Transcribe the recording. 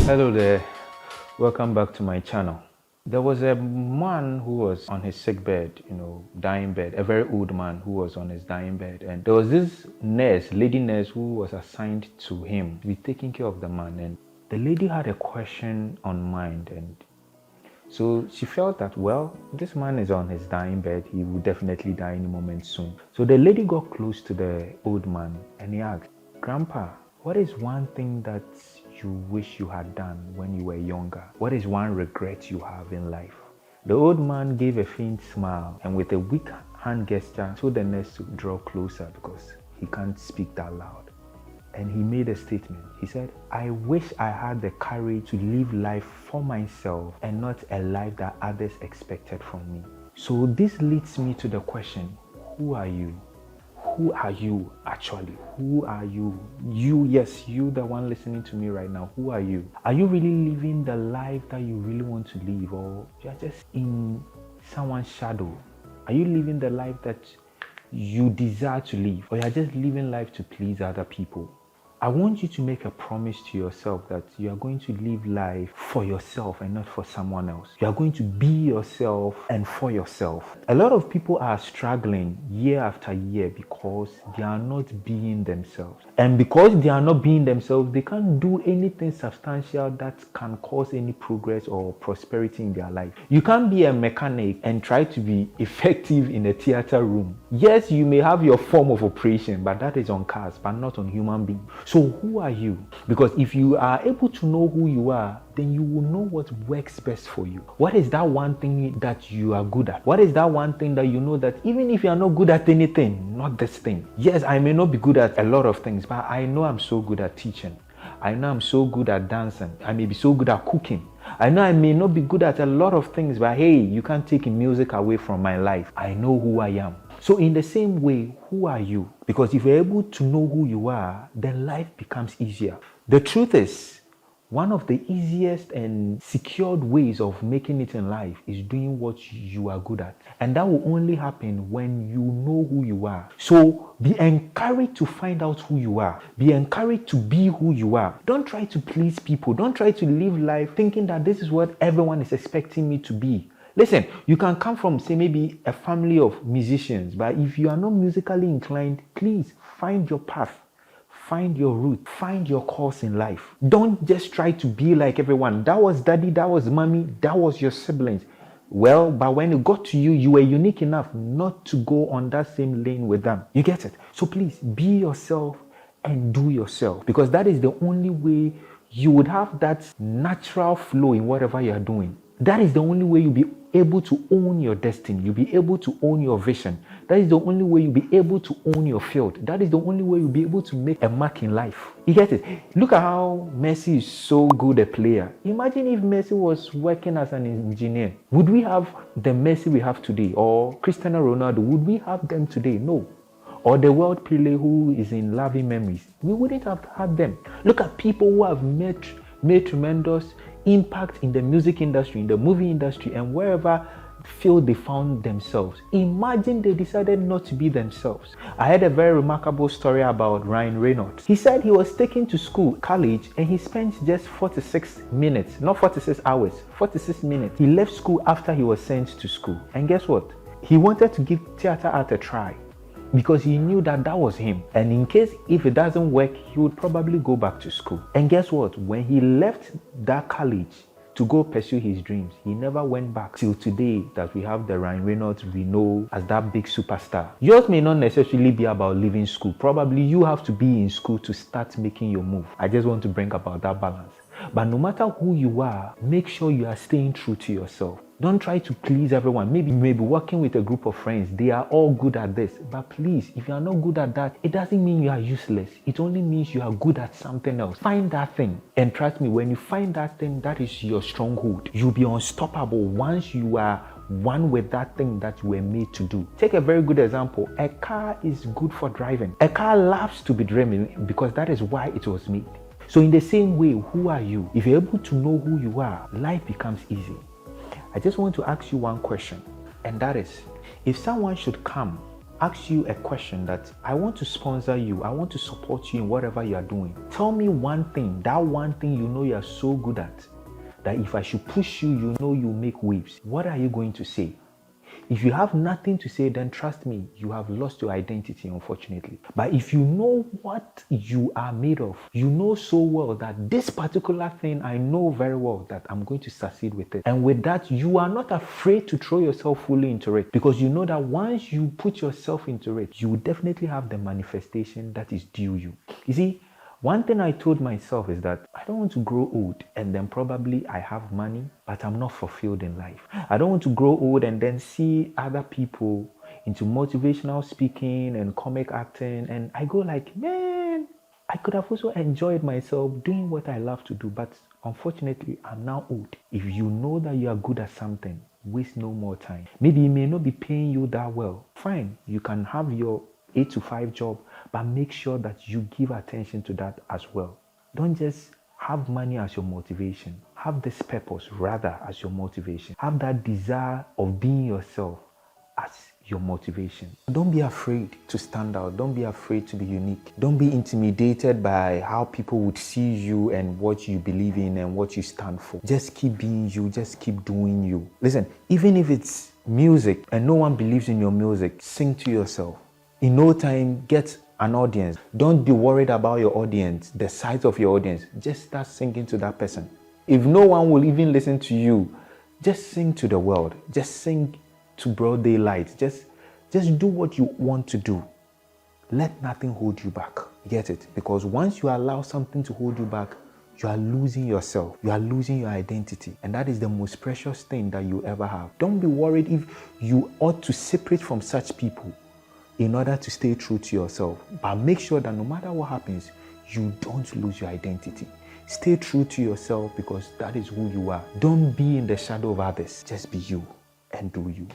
Hello there, welcome back to my channel. There was a man who was on his sick bed, dying bed, a very old man who was on his dying bed. And there was this nurse, lady nurse, who was assigned to him to be taking care of the man. And the lady had a question on mind. And so she felt that, well, this man is on his dying bed. He will definitely die any moment soon. So the lady got close to the old man and he asked, "Grandpa, what is one thing that you wish you had done when you were younger? What is one regret you have in life?" The old man gave a faint smile and with a weak hand gesture told the nurse to draw closer because he can't speak that loud. And he made a statement. He said, "I wish I had the courage to live life for myself and not a life that others expected from me." So this leads me to the question, who are you? Who are you actually? Who are you? You, yes, you, the one listening to me right now. Who are you? Are you really living the life that you really want to live, or you're just in someone's shadow? Are you living the life that you desire to live, or you're just living life to please other people? I want you to make a promise to yourself that you are going to live life for yourself and not for someone else. You are going to be yourself and for yourself. A lot of people are struggling year after year because they are not being themselves. And because they are not being themselves, they can't do anything substantial that can cause any progress or prosperity in their life. You can't be a mechanic and try to be effective in a theater room. Yes, you may have your form of operation, but that is on cars, but not on human beings. So who are you? Because if you are able to know who you are, then you will know what works best for you. What is that one thing that you are good at? What is that one thing that you know that even if you are not good at anything, not this thing. Yes, I may not be good at a lot of things, but I know I'm so good at teaching. I know I'm so good at dancing. I may be so good at cooking. I know I may not be good at a lot of things, but hey, you can't take music away from my life. I know who I am. So in the same way, who are you? Because if you're able to know who you are, then life becomes easier. The truth is, one of the easiest and secured ways of making it in life is doing what you are good at. And that will only happen when you know who you are. So be encouraged to find out who you are. Be encouraged to be who you are. Don't try to please people. Don't try to live life thinking that this is what everyone is expecting me to be. Listen, you can come from, say, maybe a family of musicians, but if you are not musically inclined, please find your path. Find your route, find your course in life. Don't just try to be like everyone. That was daddy, that was mommy, that was your siblings. Well, but when it got to you, you were unique enough not to go on that same lane with them. You get it? So please be yourself and do yourself, because that is the only way you would have that natural flow in whatever you are doing. That is the only way you'll be able to own your destiny. You'll be able to own your vision. That is the only way you'll be able to own your field. That is the only way you'll be able to make a mark in life. You get it? Look at how Messi is so good a player. Imagine if Messi was working as an engineer. Would we have the Messi we have today? Or Cristiano Ronaldo? Would we have them today? No. Or the world Pele who is in loving memories? We wouldn't have had them. Look at people who have made tremendous impact in the music industry, in the movie industry, and wherever field they found themselves. Imagine they decided not to be themselves. I heard a very remarkable story about Ryan Reynolds. He said he was taken to school, college, and he spent just 46 minutes, not 46 hours, 46 minutes. He left school after he was sent to school. And guess what? He wanted to give theater art a try, because he knew that that was him. And in case if it doesn't work, he would probably go back to school. And guess what? When he left that college to go pursue his dreams, he never went back till today that we have the Ryan Reynolds we know as that big superstar. Yours may not necessarily be about leaving school. Probably you have to be in school to start making your move. I just want to bring about that balance. But no matter who you are, make sure you are staying true to yourself. Don't try to please everyone. Maybe you may be working with a group of friends. They are all good at this. But please, if you are not good at that, it doesn't mean you are useless. It only means you are good at something else. Find that thing. And trust me, when you find that thing, that is your stronghold. You'll be unstoppable once you are one with that thing that you were made to do. Take a very good example. A car is good for driving. A car loves to be driven because that is why it was made. So in the same way, who are you? If you're able to know who you are, life becomes easy. I just want to ask you one question, and that is, if someone should come ask you a question that I want to sponsor you, I want to support you in whatever you are doing. Tell me one thing, that one thing you know you are so good at, that if I should push you, you know you make waves. What are you going to say? If you have nothing to say, then trust me, you have lost your identity, unfortunately. But if you know what you are made of, you know so well that this particular thing, I know very well that I'm going to succeed with it. And with that, you are not afraid to throw yourself fully into it, because you know that once you put yourself into it, you will definitely have the manifestation that is due you. You see, one thing I told myself is that I don't want to grow old and then probably I have money, but I'm not fulfilled in life. I don't want to grow old and then see other people into motivational speaking and comic acting, and I go like, man, I could have also enjoyed myself doing what I love to do, but unfortunately, I'm now old. If you know that you are good at something, waste no more time. Maybe it may not be paying you that well. Fine, you can have your 8 to 5 job, but make sure that you give attention to that as well. Don't just have money as your motivation. Have this purpose rather as your motivation. Have that desire of being yourself as your motivation. Don't be afraid to stand out. Don't be afraid to be unique. Don't be intimidated by how people would see you and what you believe in and what you stand for. Just keep being you. Just keep doing you. Listen, even if it's music and no one believes in your music, sing to yourself. In no time, get an audience. Don't be worried about your audience, the size of your audience. Just start singing to that person. If no one will even listen to you, just sing to the world. Just sing to broad daylight. Just do what you want to do. Let nothing hold you back. Get it? Because once you allow something to hold you back, you are losing yourself. You are losing your identity. And that is the most precious thing that you ever have. Don't be worried if you ought to separate from such people in order to stay true to yourself. But make sure that no matter what happens, you don't lose your identity. Stay true to yourself, because that is who you are. Don't be in the shadow of others. Just be you and do you.